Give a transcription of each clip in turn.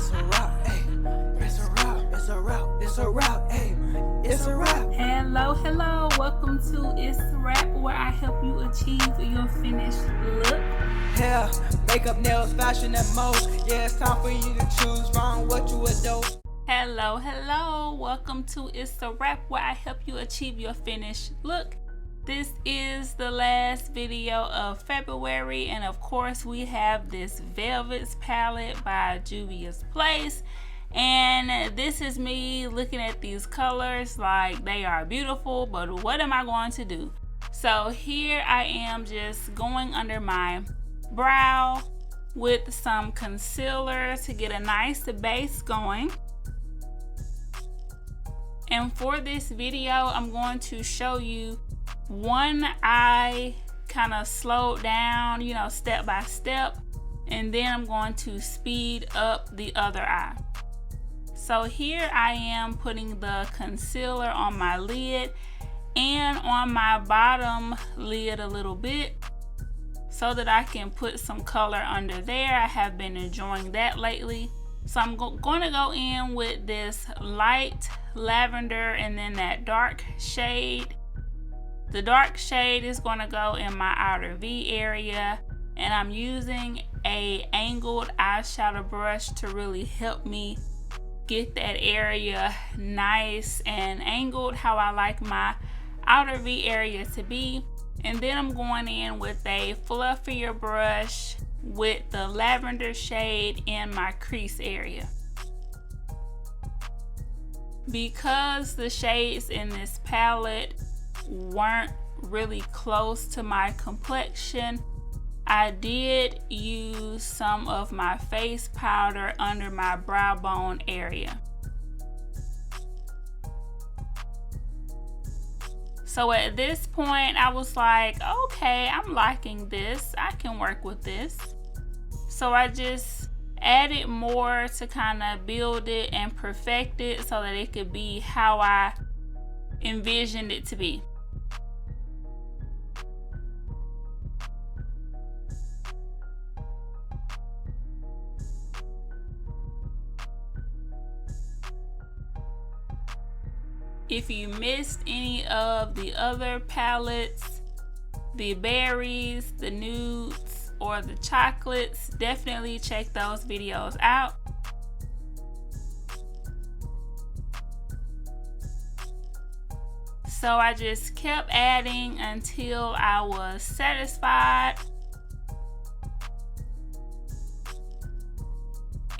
It's a wrap, hey. It's a wrap, it's a wrap, it's a wrap, hey. It's a wrap. Hello, welcome to Itz Sirap, where I help you achieve your finished look. Hair, makeup, nails, fashion, and most. Yeah, it's time for you to choose wrong what you adore. Hello, welcome to Itz Sirap, where I help you achieve your finished look. This is the last video of February, and of course we have this Velvets palette by Juvia's Place. And this is me looking at these colors like they are beautiful, but what am I going to do? So here I am just going under my brow with some concealer to get a nice base going. And for this video, I'm going to show you one eye kind of slowed down, step by step, and then I'm going to speed up the other eye. So here I am putting the concealer on my lid and on my bottom lid a little bit so that I can put some color under there. I have been enjoying that lately. So I'm going to go in with this light lavender and then that dark shade. The dark shade is going to go in my outer V area, and I'm using a angled eyeshadow brush to really help me get that area nice and angled how I like my outer V area to be. And then I'm going in with a fluffier brush with the lavender shade in my crease area. Because the shades in this palette weren't really close to my complexion, I did use some of my face powder under my brow bone area. So at this point I was like, okay, I'm liking this, I can work with this. So I just added more to kind of build it and perfect it so that it could be how I envisioned it to be. If you missed any of the other palettes, the berries, the nudes, or the chocolates, definitely check those videos out. So I just kept adding until I was satisfied,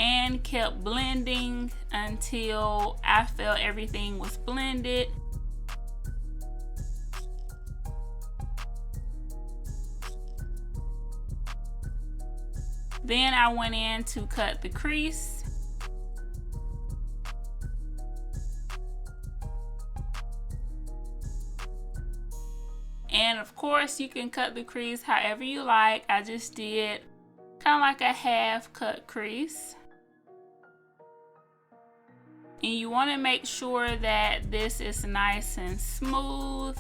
and kept blending until I felt everything was blended. Then I went in to cut the crease. And of course you can cut the crease however you like. I just did kind of like a half cut crease. And you want to make sure that this is nice and smooth.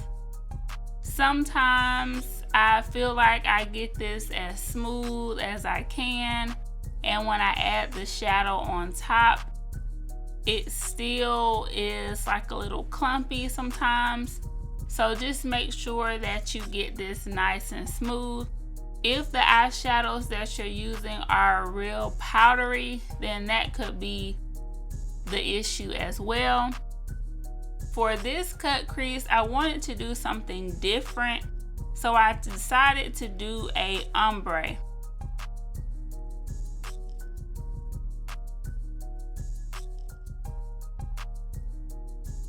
Sometimes I feel like I get this as smooth as I can, and when I add the shadow on top, it still is like a little clumpy sometimes. So just make sure that you get this nice and smooth. If the eyeshadows that you're using are real powdery, then that could be the issue as well. For this cut crease, I wanted to do something different, so I decided to do a ombre.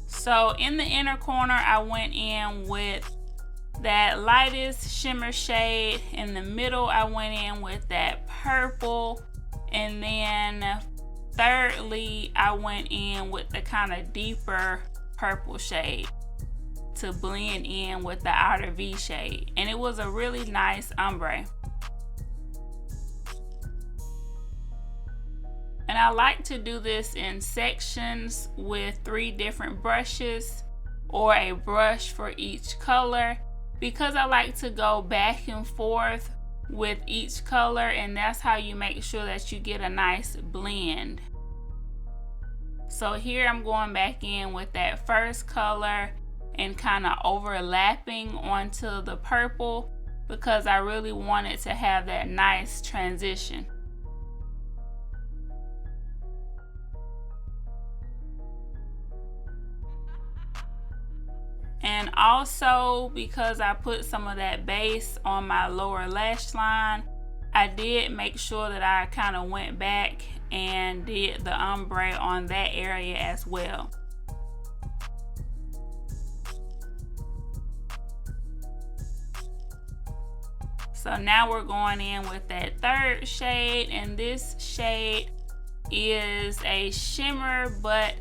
So in the inner corner, I went in with that lightest shimmer shade. In the middle, I went in with that purple, and then thirdly, I went in with the kind of deeper purple shade to blend in with the outer V shade, and it was a really nice ombre. And I like to do this in sections with 3 different brushes, or a brush for each color, because I like to go back and forth with each color, and that's how you make sure that you get a nice blend. So here I'm going back in with that first color and kind of overlapping onto the purple because I really wanted to have that nice transition. And also, because I put some of that base on my lower lash line, I did make sure that I kind of went back and did the ombre on that area as well. So now we're going in with that third shade, and this shade is a shimmer, but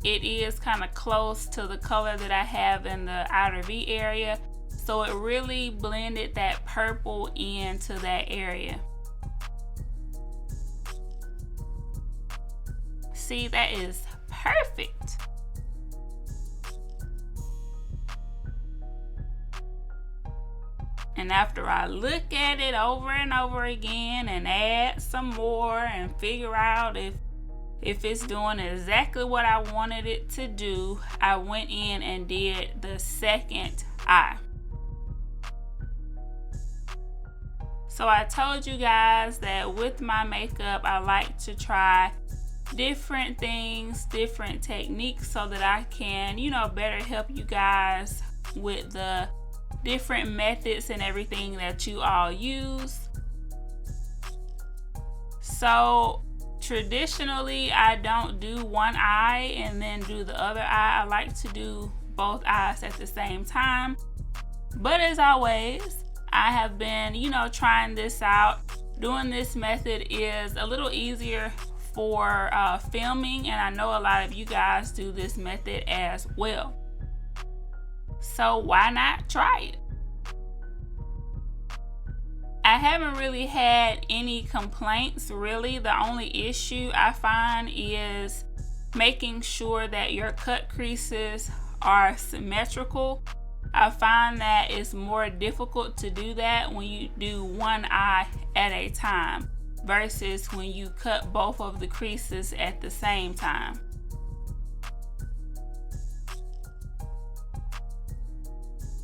it is kind of close to the color that I have in the outer V area. So it really blended that purple into that area. See, that is perfect. And after I look at it over and over again and add some more and figure out if it's doing exactly what I wanted it to do, I went in and did the second eye. So I told you guys that with my makeup, I like to try different things, different techniques, so that I can, you know, better help you guys with the different methods and everything that you all use. So traditionally, I don't do one eye and then do the other eye. I like to do both eyes at the same time. But as always, I have been, you know, trying this out. Doing this method is a little easier for filming, and I know a lot of you guys do this method as well. So why not try it? I haven't really had any complaints, really. The only issue I find is making sure that your cut creases are symmetrical. I find that it's more difficult to do that when you do one eye at a time versus when you cut both of the creases at the same time.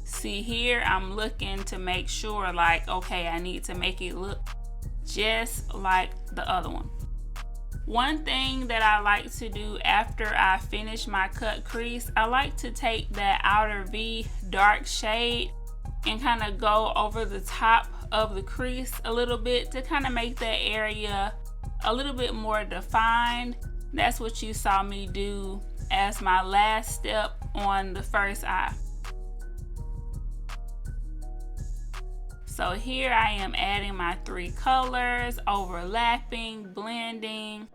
See here, I'm looking to make sure, like, okay, I need to make it look just like the other one. One thing that I like to do after I finish my cut crease, I like to take that outer V dark shade and kind of go over the top of the crease a little bit to kind of make that area a little bit more defined. That's what you saw me do as my last step on the first eye. So here I am adding my three colors, overlapping, blending,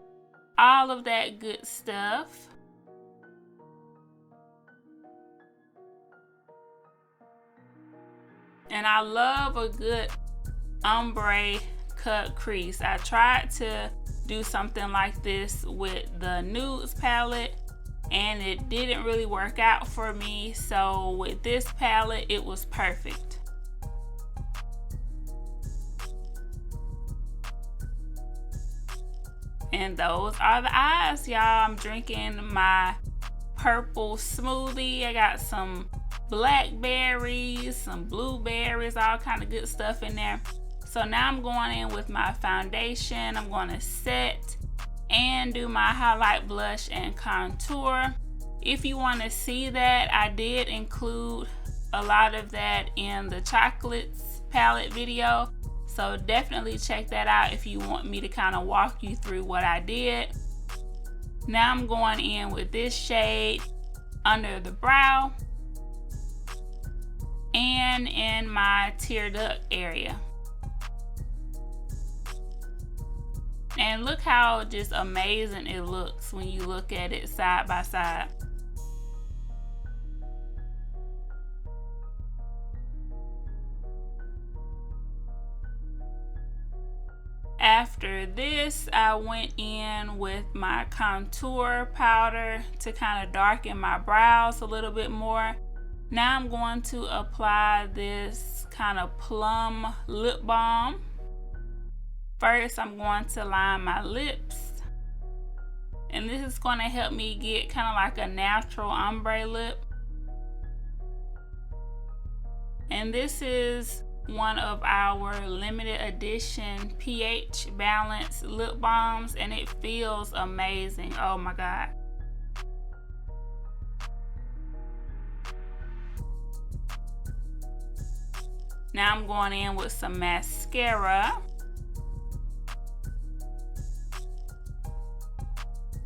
all of that good stuff. And I love a good ombre cut crease. I tried to do something like this with the nudes palette and it didn't really work out for me. So with this palette, it was perfect. And those are the eyes, y'all. I'm drinking my purple smoothie. I got some blackberries, some blueberries, all kind of good stuff in there. So now I'm going in with my foundation. I'm going to set and do my highlight, blush, and contour. If you want to see that, I did include a lot of that in the chocolates palette video. So definitely check that out if you want me to kind of walk you through what I did. Now I'm going in with this shade under the brow and in my tear duct area. And look how just amazing it looks when you look at it side by side. After this, I went in with my contour powder to kind of darken my brows a little bit more. Now I'm going to apply this kind of plum lip balm. First, I'm going to line my lips. and this is going to help me get kind of like a natural ombre lip. And this is one of our limited edition pH balanced lip balms, and it feels amazing. Oh my God. Now I'm going in with some mascara.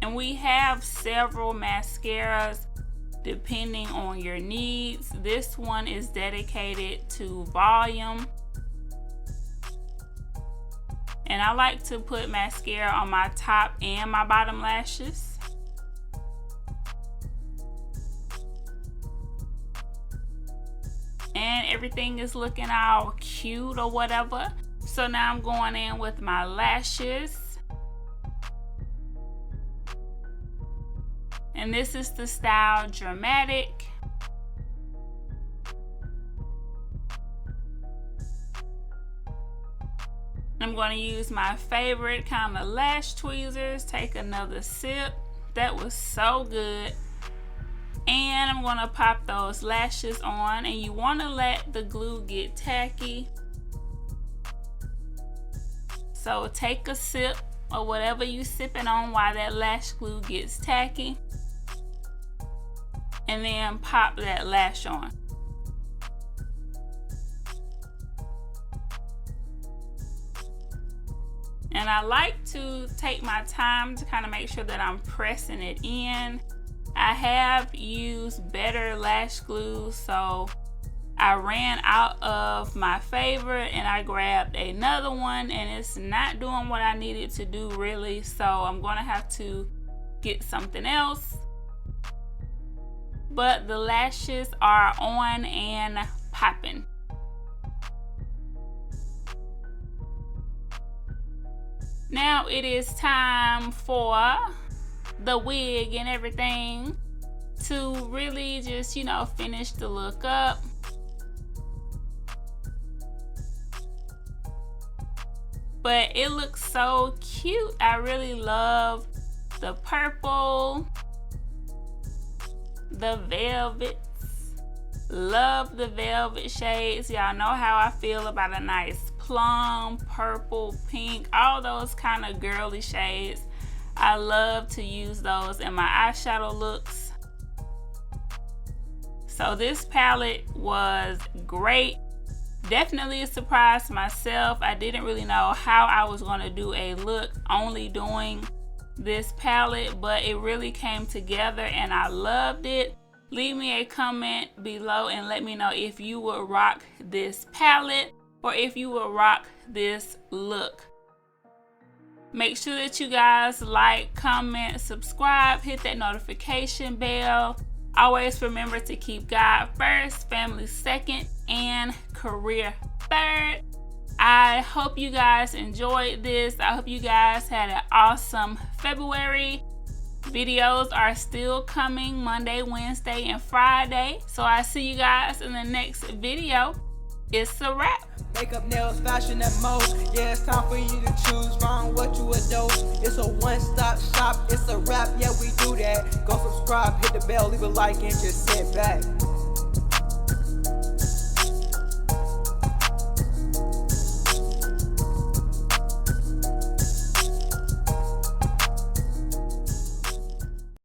And we have several mascaras depending on your needs. This one is dedicated to volume. And I like to put mascara on my top and my bottom lashes. And everything is looking all cute or whatever. So now I'm going in with my lashes. And this is the style Dramatic. I'm going to use my favorite kind of lash tweezers. Take another sip. That was so good. And I'm going to pop those lashes on, and you want to let the glue get tacky. So take a sip or whatever you sipping on while that lash glue gets tacky, and then pop that lash on. And I like to take my time to kind of make sure that I'm pressing it in. I have used better lash glue, so I ran out of my favorite and I grabbed another one, and it's not doing what I needed to do really, so I'm going to have to get something else. But the lashes are on and popping. Now it is time for the wig and everything to really just, you know, finish the look up. But it looks so cute. I really love the purple, the velvets. Love the velvet shades. Y'all know how I feel about a nice plum, purple, pink, all those kind of girly shades. I love to use those in my eyeshadow looks. So this palette was great. Definitely a surprise to myself. I didn't really know how I was going to do a look only doing this palette, but it really came together and I loved it. Leave me a comment below and let me know if you would rock this palette or if you would rock this look. Make sure that you guys like, comment, subscribe, hit that notification bell. Always remember to keep God first, family second, and career third. I hope you guys enjoyed this. I hope you guys had an awesome February. Videos are still coming Monday, Wednesday, and Friday. So I see you guys in the next video. It's a wrap. Makeup, nails, fashion, and most. Yeah, it's time for you to choose from what you adore. It's a one-stop shop. It's a wrap. Yeah, we do that. Go subscribe, hit the bell, leave a like, and just sit back.